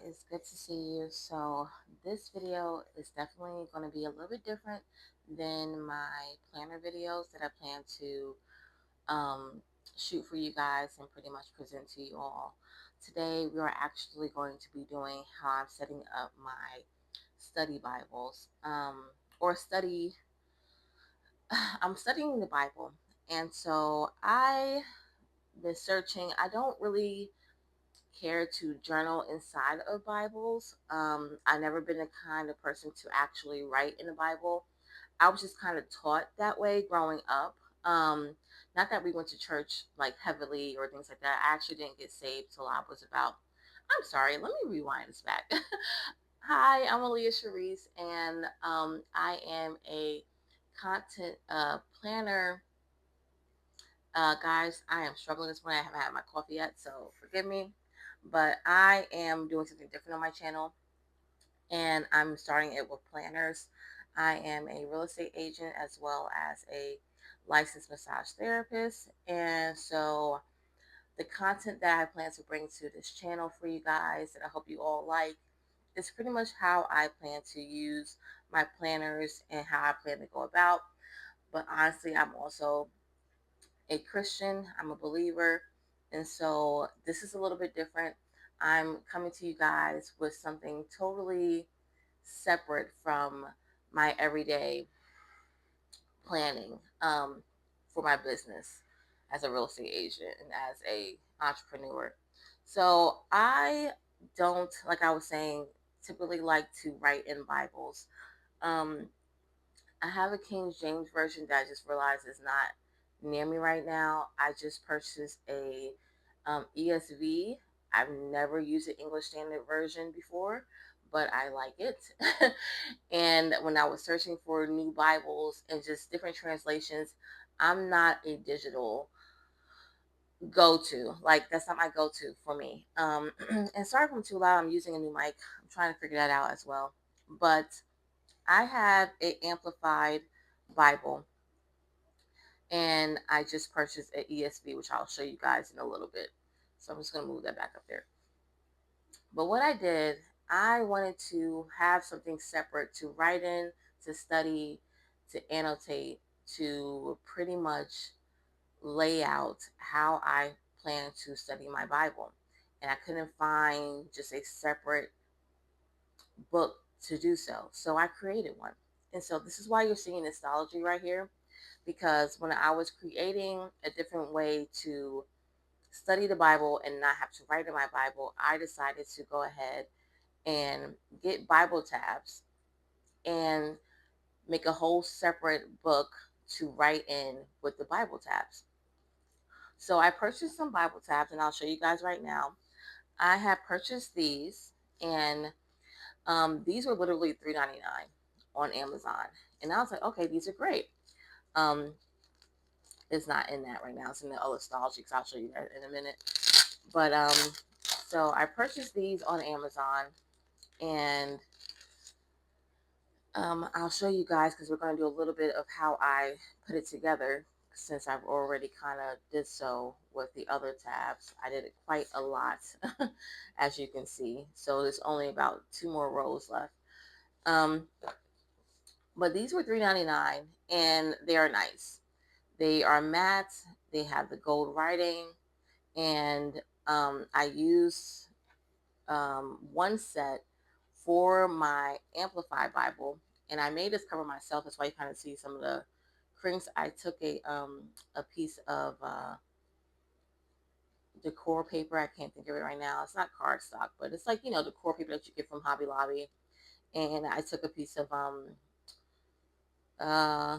It's good to see you. So, this video is definitely going to be a little bit different than my planner videos that I plan to um, shoot for you guys and pretty much present to you all. Today, we are actually going to be doing how I'm setting up my study Bibles or study. I'm studying the Bible, and so I've been searching. I don't really care to journal inside of Bibles. I've never been the kind of person to actually write in the Bible. I was just kind of taught that way growing up. Um, Not that we went to church like heavily or things like that. I actually didn't get saved till I was about. I'm sorry. Let me rewind this back. Hi, I'm Aaliyah Sharice, and I am a content planner. Guys, I am struggling this morning. I haven't had my coffee yet, so forgive me. But I am doing something different on my channel, and I'm starting it with planners. I am a real estate agent as well as a licensed massage therapist. And so the content that I plan to bring to this channel for you guys that I hope you all like is pretty much how I plan to use my planners and how I plan to go about. But honestly, I'm also a Christian, I'm a believer, and so this is a little bit different. I'm coming to you guys with something totally separate from my everyday planning for my business as a real estate agent and as a entrepreneur. So I don't, like I was saying, typically like to write in Bibles. Um, I have a King James version that I just realized is not near me right now. I just purchased a ESV. I've never used an English Standard Version before, but I like it. And when I was searching for new Bibles and just different translations, I'm not a digital go to. Like, that's not my go to for me. And sorry if I'm too loud. I'm using a new mic. I'm trying to figure that out as well. But I have a amplified Bible, and I just purchased an ESV, which I'll show you guys in a little bit. So I'm just going to move that back up there. But what I did, I wanted to have something separate to write in, to study, to annotate, to pretty much lay out how I plan to study my Bible. And I couldn't find just a separate book to do so. So I created one. And so this is why you're seeing Nostology right here, because when I was creating a different way to study the Bible and not have to write in my Bible, I decided to go ahead and get Bible tabs and make a whole separate book to write in with the Bible tabs. So I purchased some Bible tabs, and I'll show you guys right now. I have purchased these, and these were literally $3.99 on Amazon, and I was like, okay, these are great. Um, it's not in that right now. It's in the other nostalgics. I'll show you that in a minute. But so I purchased these on Amazon, and I'll show you guys because we're going to do a little bit of how I put it together since I've already kind of did so with the other tabs. I did it quite a lot, as you can see. So there's only about 2 more rows left. Um, but these were $3.99, and they are nice. They are matte. They have the gold writing, and I use one set for my Amplified Bible, and I made this cover myself. That's why you kind of see some of the crinks. I took a piece of decor paper. I can't think of it right now. It's not cardstock, but it's like, decor paper that you get from Hobby Lobby. And I took a piece of uh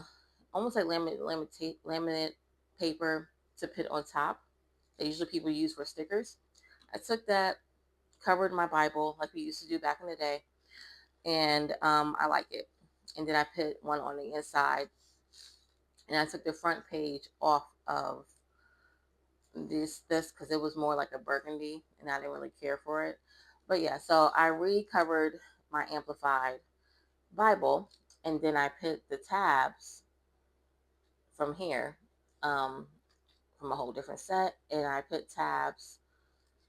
almost like laminate paper to put on top that usually people use for stickers. I took that, covered my Bible like we used to do back in the day, and I like it. And then I put one on the inside, and I took the front page off of this because it was more like a burgundy, and I didn't really care for it. But yeah, so I recovered my Amplified Bible, and then I put the tabs from here, um, from a whole different set, and I put tabs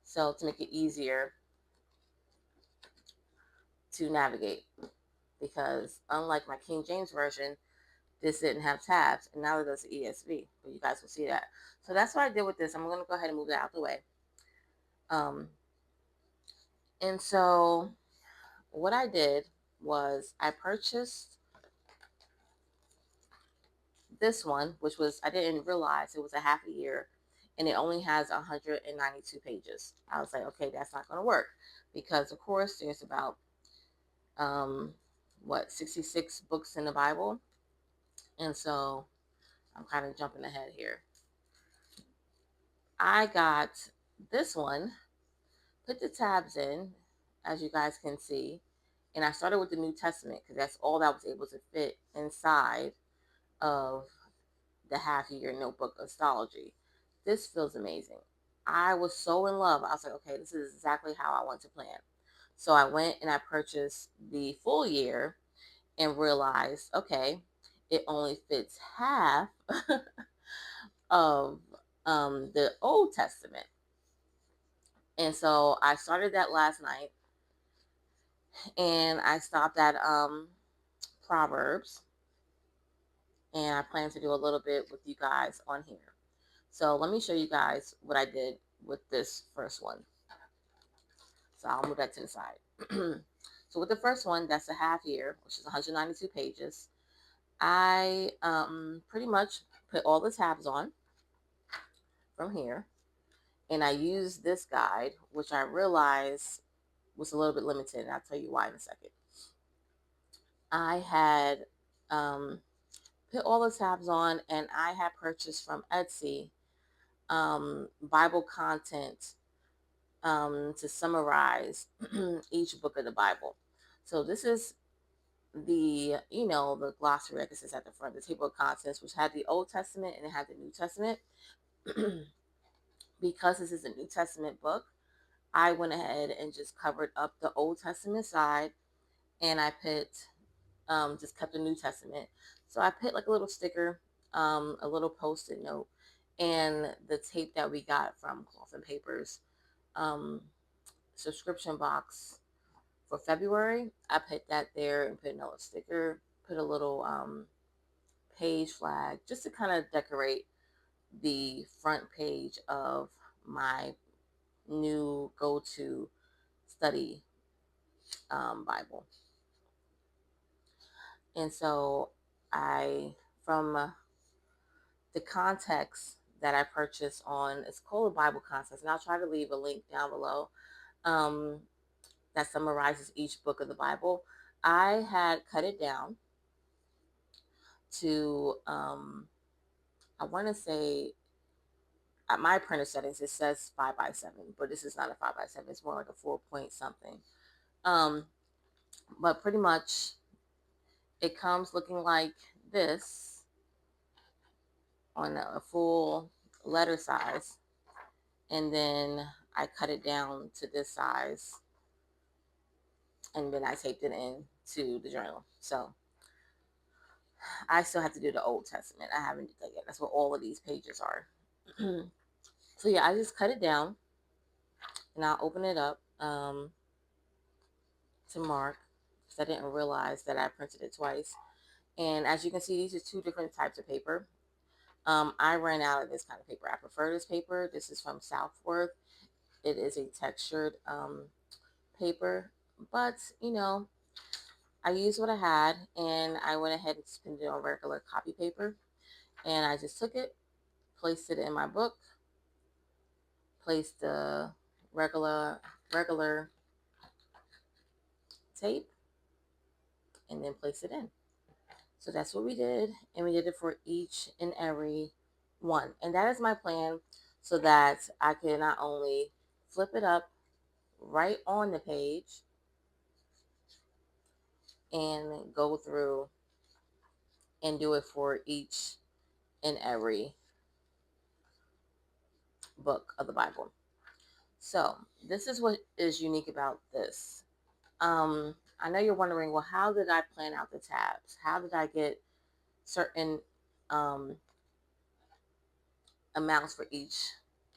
so to make it easier to navigate, because unlike my King James version, this didn't have tabs, and now it does ESV, but you guys will see that. So that's what I did with this. I'm going to go ahead and move that out the way. And so what I did was I purchased this one, which was, I didn't realize it was a half a year, and it only has 192 pages. I was like, okay, that's not going to work, because of course there's about um 66 books in the Bible. And so I'm kind of jumping ahead here. I got this one, put the tabs in, as you guys can see, and I started with the New Testament because that's all that was able to fit inside of the half year notebook astrology. This feels amazing. I was so in love. I was like, okay, this is exactly how I want to plan. So I went and I purchased the full year and realized, okay, it only fits half of the Old Testament. And so I started that last night, and I stopped at Proverbs, and I plan to do a little bit with you guys on here. So let me show you guys what I did with this first one. So I'll move that to the side. So with the first one, that's a half year, which is 192 pages. I pretty much put all the tabs on from here, and I used this guide, which I realized was a little bit limited, and I'll tell you why in a second. I had put all the tabs on, and I had purchased from Etsy Bible content to summarize each book of the Bible. So this is the glossary, I guess, is at the front, the table of contents, which had the Old Testament and it had the New Testament. Because this is a New Testament book, I went ahead and just covered up the Old Testament side, and I put just kept the New Testament. So I put like a little sticker, a little post-it note, and the tape that we got from Cloth and Papers subscription box for February. I put that there and put another sticker, put a little page flag just to kind of decorate the front page of my new go-to study Bible. And so from the context that I purchased on, it's called a Bible Context, and I'll try to leave a link down below um, that summarizes each book of the Bible. I had cut it down to, I want to say, at my printer settings, it says 5x7, but this is not a 5x7. It's more like a 4 point something. But pretty much it comes looking like this on a full letter size. And then I cut it down to this size, and then I taped it in to the journal. So I still have to do the Old Testament. I haven't done that yet. That's what all of these pages are. So yeah, I just cut it down, and I'll open it up to mark, because I didn't realize that I printed it twice. And as you can see, these are two different types of paper. I ran out of this kind of paper. I prefer this paper. This is from Southworth. It is a textured paper, but I used what I had, and I went ahead and pinned it on regular copy paper, and I just took it, placed it in my book, placed the regular tape, and then placed it in. So that's what we did, and we did it for each and every one. And that is my plan, so that I can not only flip it up right on the page and go through and do it for each and every book of the Bible. So this is what is unique about this. I know you're wondering, well, how did I plan out the tabs? How did I get certain um, amounts for each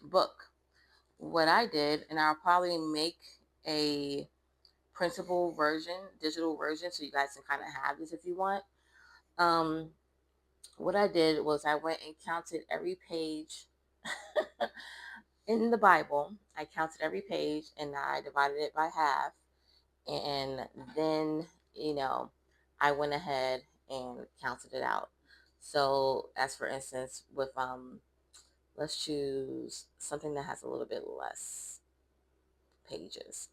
book? What I did, and I'll probably make a printable version, digital version, so you guys can kind of have this if you want. Um, what I did was I went and counted every page in the Bible. I counted every page and I divided it by half. And then, you know, I went ahead and counted it out. So, as for instance, with let's choose something that has a little bit less pages.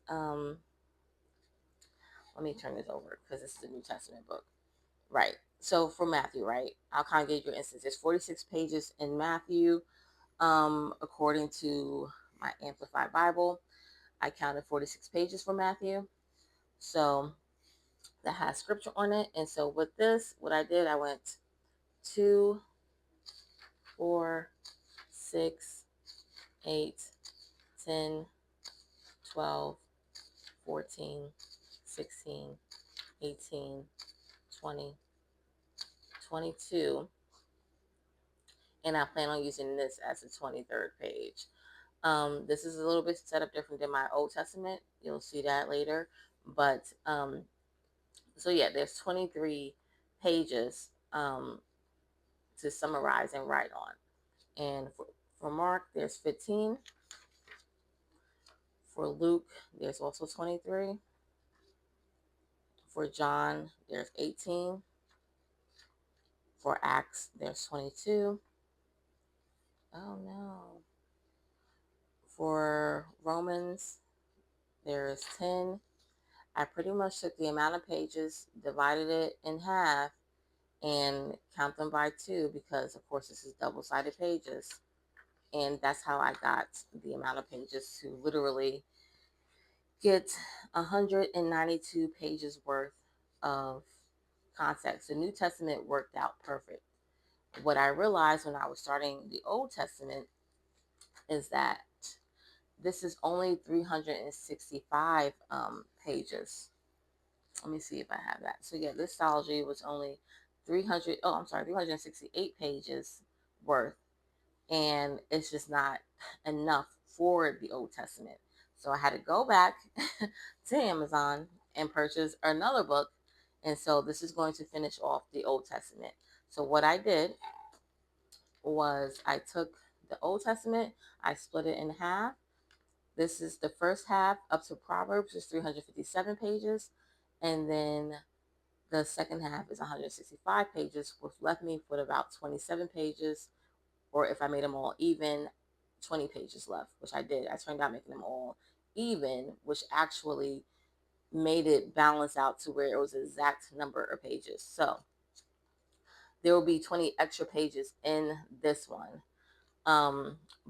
Let me turn this over because it's the New Testament book. Right. So for Matthew, right? I'll kind of give you an instance. There's 46 pages in Matthew, according to my Amplified Bible. I counted 46 pages for Matthew. So that has scripture on it. And so with this, what I did, I went 2, 4, 6, 8, 10, 12, 14, 16, 18, 20, 22. And I plan on using this as the 23rd page. This is a little bit set up different than my Old Testament. You'll see that later. But so yeah, there's 23 pages to summarize and write on. And for Mark, there's 15. For Luke, there's also 23. For John, there's 18. For Acts, there's 22. Oh no. For Romans, there's 10. I pretty much took the amount of pages, divided it in half, and count them by 2 because, of course, this is double-sided pages. And that's how I got the amount of pages to literally get 192 pages worth of context. The New Testament worked out perfect. What I realized when I was starting the Old Testament is that this is only 365 pages. Let me see if I have that. So yeah, this Listology was only 368 pages worth, and it's just not enough for the Old Testament. So I had to go back to Amazon and purchase another book. And so this is going to finish off the Old Testament. So what I did was I took the Old Testament, I split it in half. This is the first half up to Proverbs is 357 pages. And then the second half is 165 pages, which left me with about 27 pages, or if I made them all even, 20 pages left, which I did. I turned out making them all even, which actually made it balance out to where it was the exact number of pages. So there will be 20 extra pages in this one.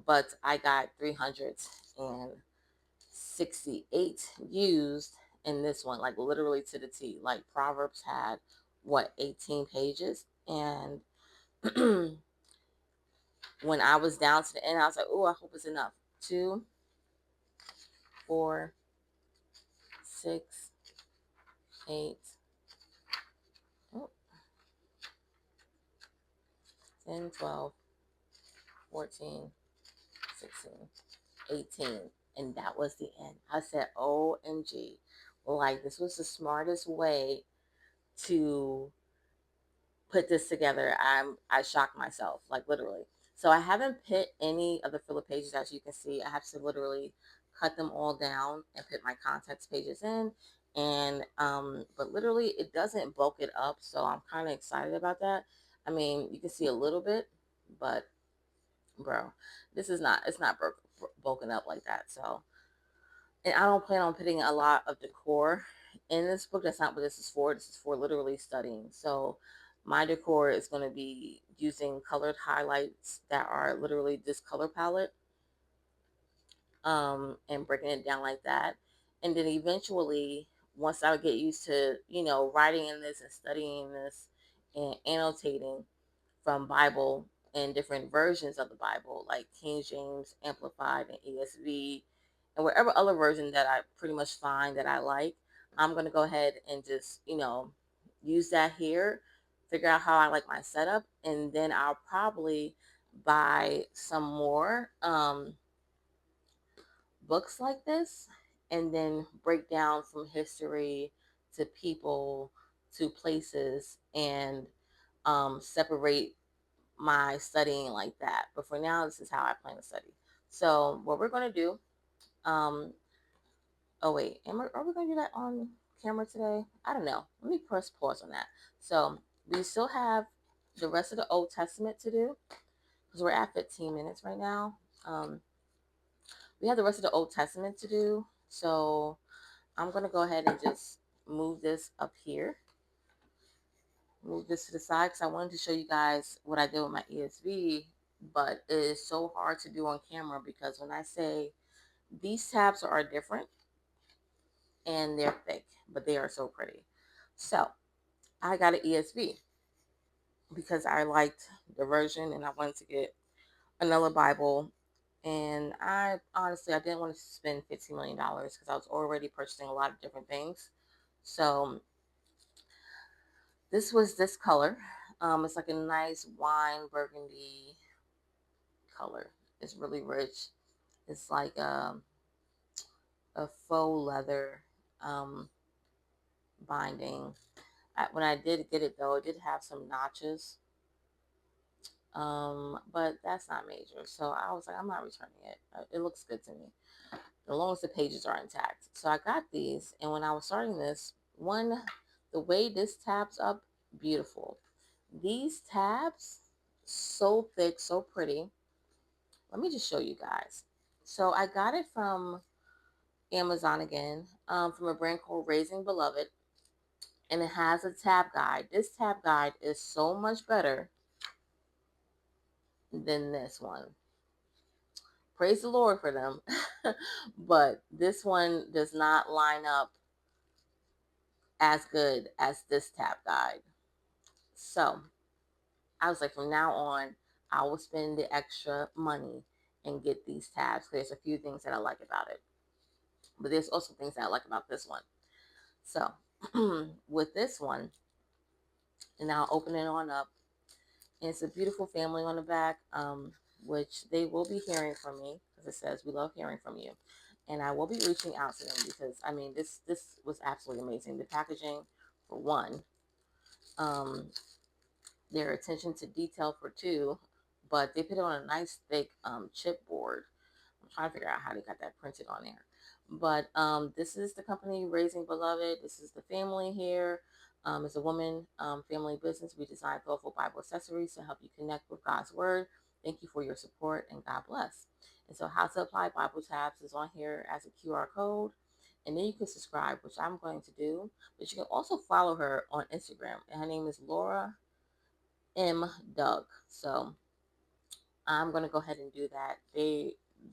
But I got 368 used in this one, like literally to the T. Like Proverbs had 18 pages, and when I was down to the end, I was like, oh, I hope it's enough. 2, 4, 6, 8, 10, 12, 14, 16, 18. And that was the end. I said, OMG. Like, this was the smartest way to put this together. I shocked myself, like literally. So I haven't put any of the filler pages, as you can see. I have to literally cut them all down and put my context pages in. And but literally it doesn't bulk it up, so I'm kind of excited about that. I mean, you can see a little bit, but bro, this is not, it's not bulking up like that. So, and I don't plan on putting a lot of decor in this book. That's not what this is for. This is for literally studying. So my decor is going to be using colored highlights that are literally this color palette, and breaking it down like that. And then eventually, once I get used to, writing in this and studying this and annotating from Bible and different versions of the Bible, like King James, Amplified, and ESV, and whatever other version that I pretty much find that I like, I'm going to go ahead and just, use that here, figure out how I like my setup, and then I'll probably buy some more books like this and then break down from history to people to places, and separate my studying like that. But for now, this is how I plan to study. So what we're going to do, um, oh wait, are we going to do that on camera today? I don't know. Let me press pause on that. So we still have the rest of the Old Testament to do because we're at 15 minutes right now. Um, we have the rest of the Old Testament to do. So I'm going to go ahead and just move this up here, move this to the side because I wanted to show you guys what I did with my ESV, but it is so hard to do on camera because when I say these tabs are different and they're thick, but they are so pretty. So I got an ESV because I liked the version and I wanted to get another Bible. And I honestly, I didn't want to spend $15 million because I was already purchasing a lot of different things. So this was this color. It's like a nice wine burgundy color. It's really rich. It's like a faux leather um, binding. When I did get it though, it did have some notches, but that's not major. So I was like, I'm not returning it. It looks good to me, as long as the pages are intact. So I got these, and when I was starting this one, the way this tabs up, beautiful. These tabs, so thick, so pretty. Let me just show you guys. So I got it from Amazon again, from a brand called Raising Beloved, and it has a tab guide. This tab guide is so much better than this one. Praise the Lord for them. But this one does not line up as good as this tab guide. So I was like, from now on, I will spend the extra money and get these tabs. There's a few things that I like about it, but there's also things that I like about this one. So with this one, and I'll open it on up. And it's a beautiful family on the back, which they will be hearing from me because it says we love hearing from you, and I will be reaching out to them because I mean this was absolutely amazing. The packaging, for one, um, their attention to detail for two, but they put it on a nice thick chipboard. I'm trying to figure out how they got that printed on there. But this is the company Raising Beloved. This is the family here. It's a woman family business. We design thoughtful Bible accessories to help you connect with God's Word. Thank you for your support and God bless. And so, how to apply Bible tabs is on here as a QR code. And then you can subscribe, which I'm going to do. But you can also follow her on Instagram. And her name is Laura M. Doug. So I'm gonna go ahead and do that.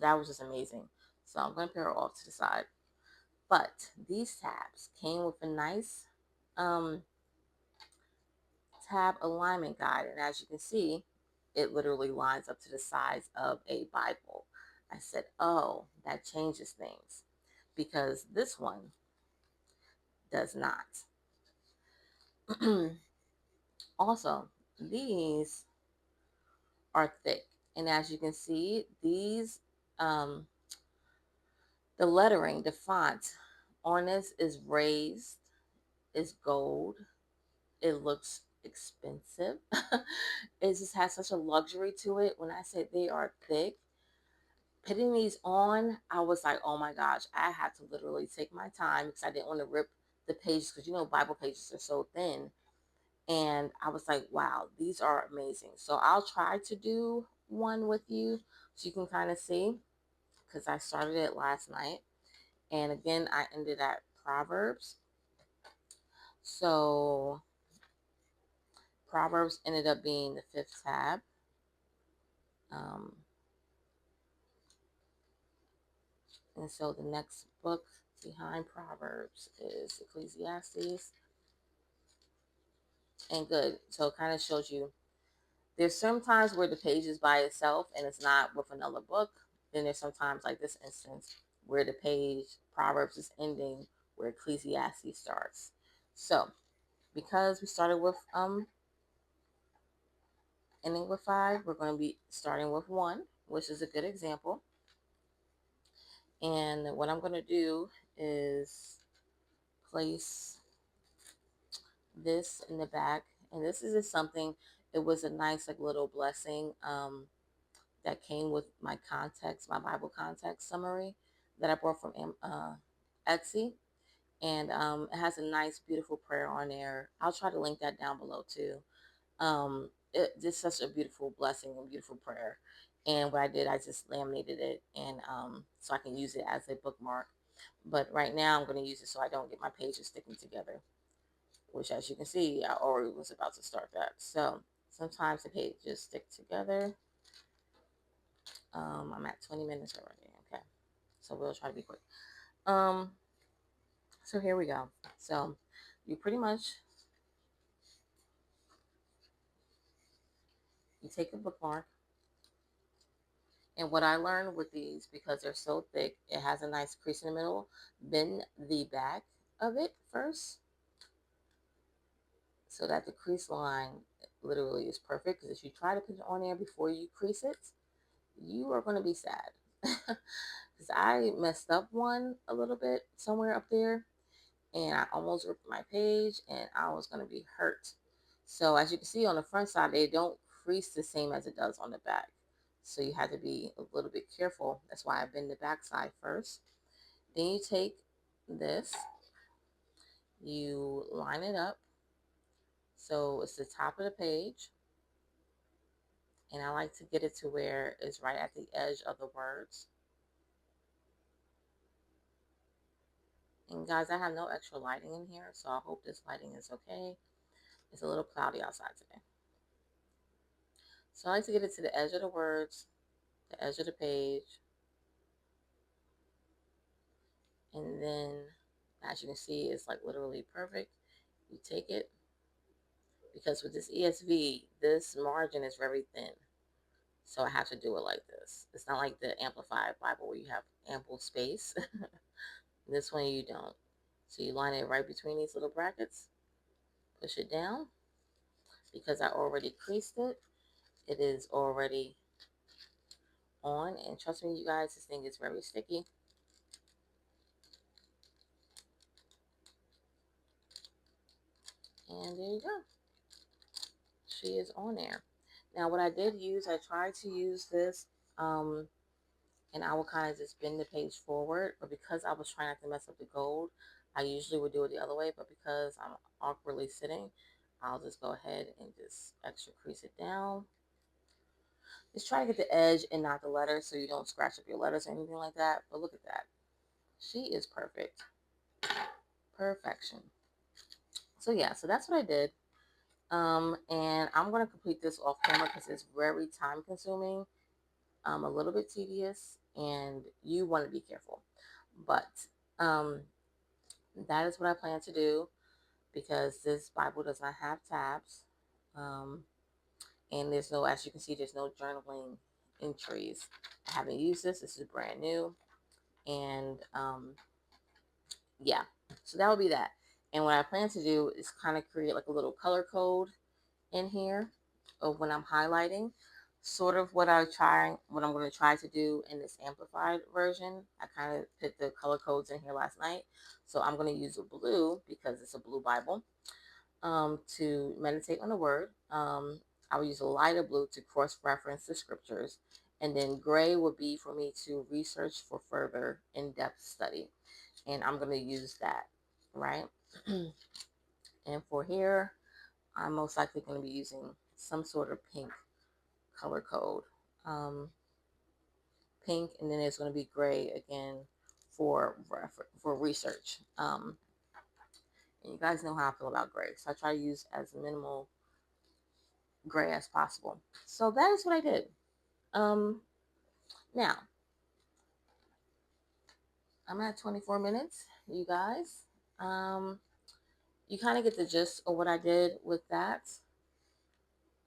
That was just amazing. So I'm gonna pair it off to the side. But these tabs came with a nice um, tab alignment guide, and as you can see, it literally lines up to the size of a Bible. I said, "Oh, that changes things," because this one does not. Also, these are thick, and as you can see, these um, the lettering, the font on this is raised, is gold. It looks expensive. It just has such a luxury to it. When I say they are thick, putting these on, I was like, oh my gosh, I had to literally take my time because I didn't want to rip the pages because you know Bible pages are so thin. And I was like, wow, these are amazing. So I'll try to do one with you so you can kind of see because I started it last night. And again, I ended at Proverbs. So Proverbs ended up being the fifth tab. Um, and so the next book behind Proverbs is Ecclesiastes. And good. So it kind of shows you there's sometimes where the page is by itself and it's not with another book. Then there's sometimes like this instance where the page Proverbs is ending where Ecclesiastes starts. So because we started with ending with 5, we're going to be starting with 1, which is a good example. And what I'm going to do is place this in the back. And this is just something, it was a nice like little blessing that came with my context, my Bible context summary that I bought from Etsy. And it has a nice, beautiful prayer on there. I'll try to link that down below too. It just such a beautiful blessing and beautiful prayer. And what I did, I just laminated it, and so I can use it as a bookmark. But right now, I'm going to use it so I don't get my pages sticking together, which, as you can see, I already was about to start that. So sometimes the pages stick together. I'm at 20 minutes already. Okay, so we'll try to be quick. Um, so here we go. So you pretty much you take a bookmark, and what I learned with these, because they're so thick, it has a nice crease in the middle. Bend the back of it first so that the crease line literally is perfect. Because if you try to put it on there before you crease it, you are going to be sad. Because I messed up one a little bit somewhere up there, and I almost ripped my page, and I was going to be hurt. So as you can see on the front side, they don't crease the same as it does on the back. So you have to be a little bit careful. That's why I bend the back side first. Then you take this, you line it up so it's the top of the page. And I like to get it to where it's right at the edge of the words. And guys, I have no extra lighting in here, so I hope this lighting is okay. It's a little cloudy outside today. So I like to get it to the edge of the words, the edge of the page. And then, as you can see, it's like literally perfect. You take it, because with this ESV, this margin is very thin. So I have to do it like this. It's not like the Amplified Bible where you have ample space. This one you don't. So you line it right between these little brackets, push it down. Because I already creased it, it is already on. And trust me, you guys, this thing is very sticky. And there you go. She is on there. Now, what I did use, I tried to use this, and I will kind of just bend the page forward. But because I was trying not to mess up the gold, I usually would do it the other way. But because I'm awkwardly sitting, I'll just go ahead and just extra crease it down. Just try to get the edge and not the letters so you don't scratch up your letters or anything like that. But look at that. She is perfect. Perfection. So yeah, so that's what I did. And I'm going to complete this off camera because it's very time consuming, a little bit tedious, and you want to be careful. But um, that is what I plan to do, because this Bible does not have tabs. Um, and there's no, as you can see, there's no journaling entries. I haven't used this. This is brand new. And yeah, so that would be that. And what I plan to do is kind of create like a little color code in here of when I'm highlighting. Sort of what I'm going to try to do in this amplified version. I kind of put the color codes in here last night. So I'm going to use a blue, because it's a blue Bible, to meditate on the word. I will use a lighter blue to cross-reference the scriptures. And then gray would be for me to research for further in-depth study. And I'm going to use that, right? And for here, I'm most likely going to be using some sort of pink color code. Pink, and then it's going to be gray again for research. And you guys know how I feel about gray, so I try to use as minimal gray as possible. So that is what I did. Now I'm at 24 minutes, you guys. You kind of get the gist of what I did with that.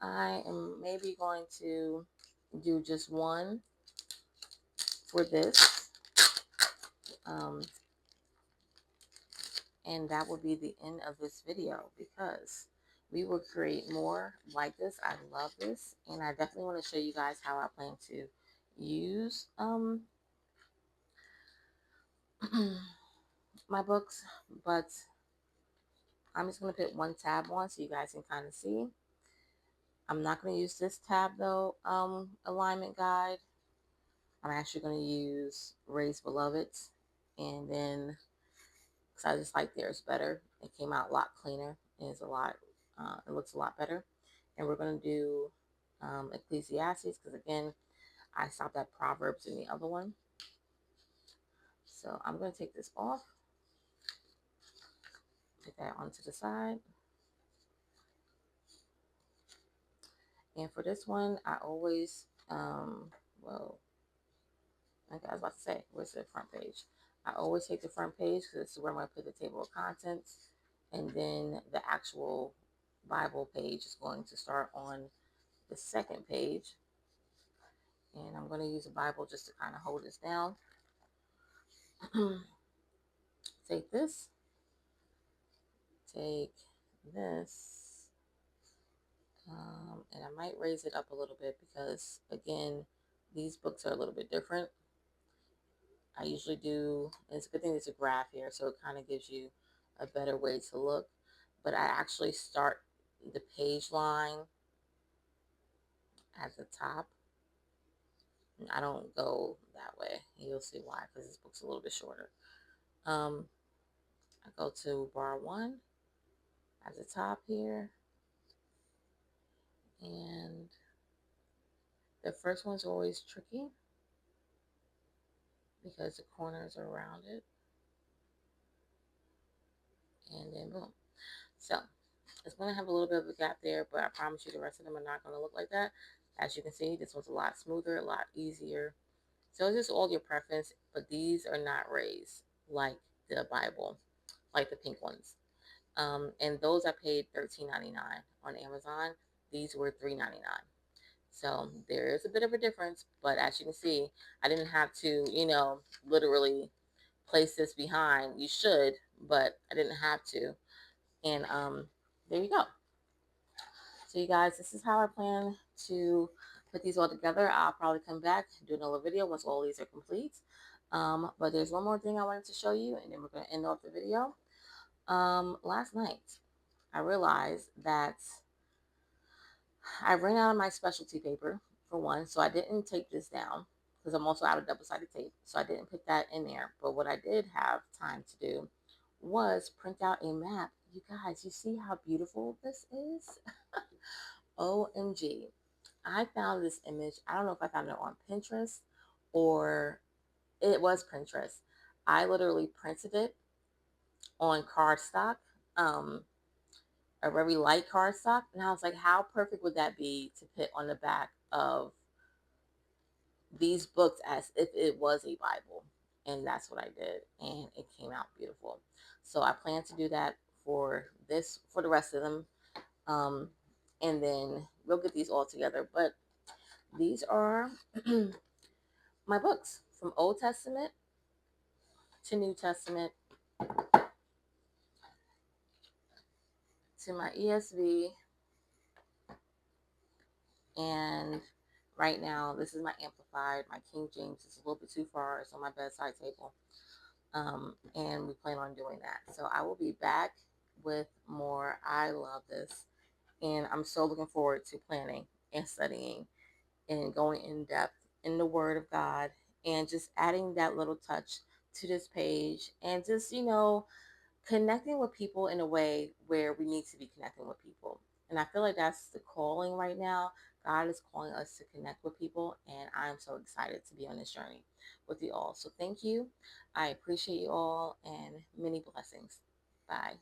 I am maybe going to do just one for this. And that will be the end of this video, because we will create more like this. I love this, and I definitely want to show you guys how I plan to use my books, but I'm just going to put one tab on so you guys can kind of see. I'm not going to use this tab though, alignment guide. I'm actually going to use Ray's Beloved, and then because I just like theirs better. It came out a lot cleaner and it's a lot, it looks a lot better. And we're going to do Ecclesiastes because again, I stopped at Proverbs in the other one. So I'm going to take this off, put that onto the side. And for this one, I always, well, like I was about to say, where's the front page? I always take the front page because this is where I'm going to put the table of contents. And then the actual Bible page is going to start on the second page. And I'm going to use a Bible just to kind of hold this down. Take this. Take this. And I might raise it up a little bit because, again, these books are a little bit different. I usually do, and it's a good thing there's a graph here, so it kind of gives you a better way to look. But I actually start the page line at the top. And I don't go that way. You'll see why, because this book's a little bit shorter. I go to bar 1 at the top here. And the first one's always tricky because the corners are around it. And then boom. So it's going to have a little bit of a gap there, but I promise you the rest of them are not going to look like that. As you can see, this one's a lot smoother, a lot easier. So it's just all your preference, but these are not raised like the Bible, like the pink ones. And those I paid $13.99 on Amazon. These were $3.99. So there is a bit of a difference, but as you can see, I didn't have to, literally place this behind. You should, but I didn't have to. And there you go. So you guys, this is how I plan to put these all together. I'll probably come back, do another video once all these are complete. But there's one more thing I wanted to show you, and then we're going to end off the video. Last night, I realized that I ran out of my specialty paper, for one, so I didn't take this down because I'm also out of double-sided tape, so I didn't put that in there. But what I did have time to do was print out a map. You guys, you see how beautiful this is? OMG. I found this image. I don't know if I found it on Pinterest or it was Pinterest. I literally printed it on cardstock, a very light cardstock. And I was like, how perfect would that be to put on the back of these books as if it was a Bible? And that's what I did. And it came out beautiful. So I plan to do that for the rest of them. And then we'll get these all together. But these are my books from Old Testament to New Testament to my ESV. And right now, this is my Amplified. My King James is a little bit too far. It's on my bedside table. And we plan on doing that. So I will be back with more. I love this. And I'm so looking forward to planning and studying and going in depth in the Word of God and just adding that little touch to this page and just, connecting with people in a way where we need to be connecting with people. And I feel like that's the calling right now. God is calling us to connect with people, and I'm so excited to be on this journey with you all. So thank you. I appreciate you all, and many blessings. Bye.